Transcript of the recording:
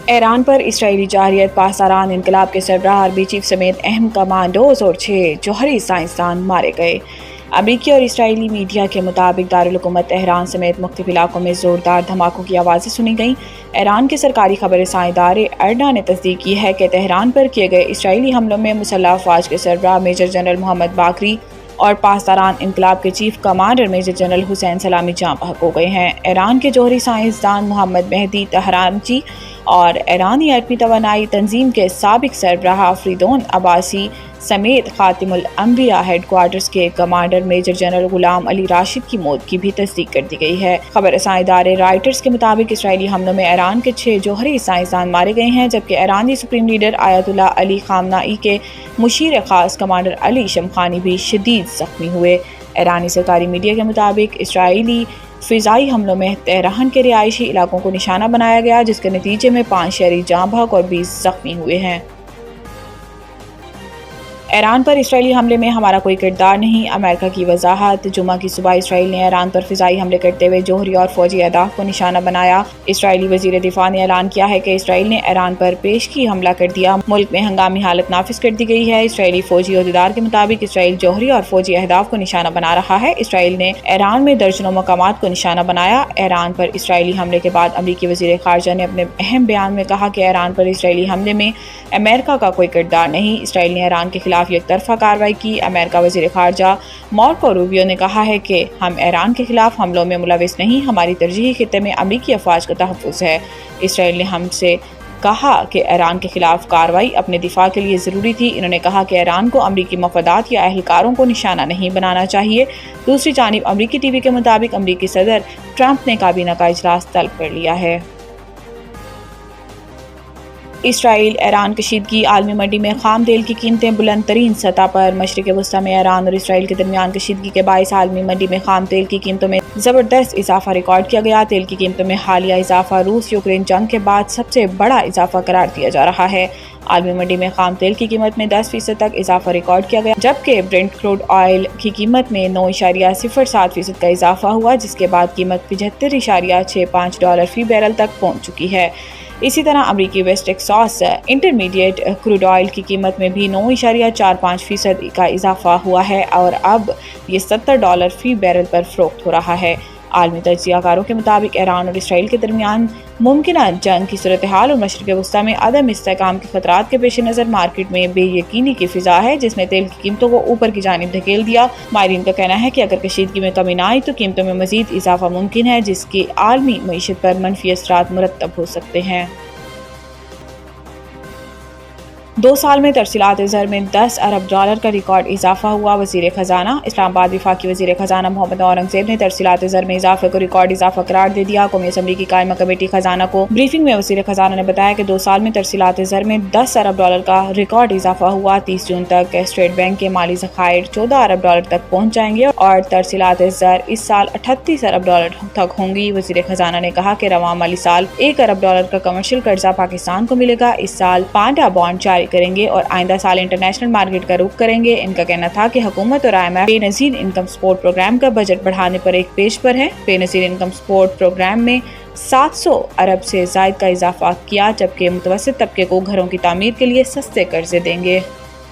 ایران پر اسرائیلی جارحیت، پاسداران انقلاب کے سربراہ عربی چیف سمیت اہم کمانڈوز اور 6 جوہری سائنسدان مارے گئے۔ امریکی اور اسرائیلی میڈیا کے مطابق دارالحکومت تہران سمیت مختلف علاقوں میں زوردار دھماکوں کی آوازیں سنی گئیں۔ ایران کے سرکاری خبر رساں ادارے ارنا نے تصدیق کی ہے کہ تہران پر کیے گئے اسرائیلی حملوں میں مسلح افواج کے سربراہ میجر جنرل محمد باقری اور پاسداران انقلاب کے چیف کمانڈر میجر جنرل حسین سلامی جاں بحق ہو گئے ہیں۔ ایران کے جوہری سائنسدان محمد مہدی طہرانچی اور ایرانی ایٹمی توانائی تنظیم کے سابق سربراہ فریدون عباسی سمیت خاتم الانبیاء ہیڈ کوارٹرز کے کمانڈر میجر جنرل غلام علی راشد کی موت کی بھی تصدیق کر دی گئی ہے۔ خبر رساں ادارے رائٹرز کے مطابق اسرائیلی حملوں میں ایران کے 6 جوہری سائنسدان مارے گئے ہیں، جبکہ ایرانی سپریم لیڈر آیت اللہ علی خامنائی کے مشیر خاص کمانڈر علی شمخانی بھی شدید زخمی ہوئے۔ ایرانی سرکاری میڈیا کے مطابق اسرائیلی فضائی حملوں میں تہران کے رہائشی علاقوں کو نشانہ بنایا گیا، جس کے نتیجے میں 5 شہری جاں بحق اور 20 زخمی ہوئے ہیں۔ ایران پر اسرائیلی حملے میں ہمارا کوئی کردار نہیں، امریکہ کی وضاحت۔ جمعہ کی صبح اسرائیل نے ایران پر فضائی حملے کرتے ہوئے جوہری اور فوجی اہداف کو نشانہ بنایا۔ اسرائیلی وزیر دفاع نے اعلان کیا ہے کہ اسرائیل نے ایران پر پیشگی حملہ کر دیا، ملک میں ہنگامی حالت نافذ کر دی گئی ہے۔ اسرائیلی فوجی عہدیدار کے مطابق اسرائیل جوہری اور فوجی اہداف کو نشانہ بنا رہا ہے۔ اسرائیل نے ایران میں درجنوں مقامات کو نشانہ بنایا۔ ایران پر اسرائیلی حملے کے بعد امریکی وزیر خارجہ نے اپنے اہم بیان میں کہا کہ ایران پر اسرائیلی حملے میں امریکہ کا کوئی کردار نہیں۔ اسرائیل نے ایران کے خلاف یک طرفہ کارروائی کی۔ امریکہ وزیر خارجہ مارکو روبیو نے کہا ہے کہ ہم ایران کے خلاف حملوں میں ملوث نہیں، ہماری ترجیحی خطے میں امریکی افواج کا تحفظ ہے۔ اسرائیل نے ہم سے کہا کہ ایران کے خلاف کارروائی اپنے دفاع کے لیے ضروری تھی۔ انہوں نے کہا کہ ایران کو امریکی مفادات یا اہلکاروں کو نشانہ نہیں بنانا چاہیے۔ دوسری جانب امریکی ٹی وی کے مطابق امریکی صدر ٹرمپ نے کابینہ کا اجلاس طلب کر لیا ہے۔ اسرائیل ایران کشیدگی، عالمی منڈی میں خام تیل کی قیمتیں بلند ترین سطح پر۔ مشرق وسطیٰ میں ایران اور اسرائیل کے درمیان کشیدگی کے باعث عالمی منڈی میں خام تیل کی قیمتوں میں زبردست اضافہ ریکارڈ کیا گیا۔ تیل کی قیمتوں میں حالیہ اضافہ روس یوکرین جنگ کے بعد سب سے بڑا اضافہ قرار دیا جا رہا ہے۔ عالمی منڈی میں خام تیل کی قیمت میں 10% تک اضافہ ریکارڈ کیا گیا، جبکہ برنٹ کروڈ آئل کی قیمت میں 9.07% کا اضافہ ہوا، جس کے بعد قیمت $75.65 فی بیرل تک پہنچ چکی ہے۔ اسی طرح امریکی West Texas Intermediate crude oil کی قیمت میں بھی 9.45% کا اضافہ ہوا ہے اور اب یہ $70 فی بیرل پر فروخت ہو رہا ہے۔ عالمی تجزیہ کاروں کے مطابق ایران اور اسرائیل کے درمیان ممکنہ جنگ کی صورتحال اور مشرق وسطیٰ میں عدم استحکام کے خطرات کے پیش نظر مارکیٹ میں بے یقینی کی فضا ہے، جس نے تیل کی قیمتوں کو اوپر کی جانب دھکیل دیا۔ ماہرین کا کہنا ہے کہ اگر کشیدگی میں کمی نہ آئی تو قیمتوں میں مزید اضافہ ممکن ہے، جس کے عالمی معیشت پر منفی اثرات مرتب ہو سکتے ہیں۔ 2 سال میں ترسیلات زر میں $10 ارب کا ریکارڈ اضافہ ہوا۔ وزیر خزانہ اسلام آباد وفاق کی وزیر خزانہ محمد اورنگ زیب نے ترسیلات زر میں اضافے کو ریکارڈ اضافہ قرار دے دیا۔ قومی اسمبلی کی قائمہ کمیٹی خزانہ کو بریفنگ میں وزیر خزانہ نے بتایا کہ 2 سال میں ترسیلات زر میں $10 ارب کا ریکارڈ اضافہ ہوا۔ 30 جون تک اسٹیٹ بینک کے مالی ذخائر $14 ارب تک پہنچ جائیں گے اور ترسیلات زر اس سال $38 ارب تک ہوں گی۔ وزیر خزانہ نے کہا کہ رواں مالی سال $1 ارب کا کمرشل قرضہ پاکستان کو ملے گا۔ اس سال پانڈا بانڈ جاری کریں گے اور آئندہ سال انٹرنیشنل مارکیٹ کا رخ کریں گے۔ ان کا کہنا تھا کہ حکومت اور IMF بے نظیر انکم سپورٹ پروگرام کا بجٹ بڑھانے پر ایک پیش پر ہے۔ بے نظیر انکم سپورٹ پروگرام میں 700 ارب سے زائد کا اضافہ کیا، جبکہ متوسط طبقے کو گھروں کی تعمیر کے لیے سستے قرضے دیں گے۔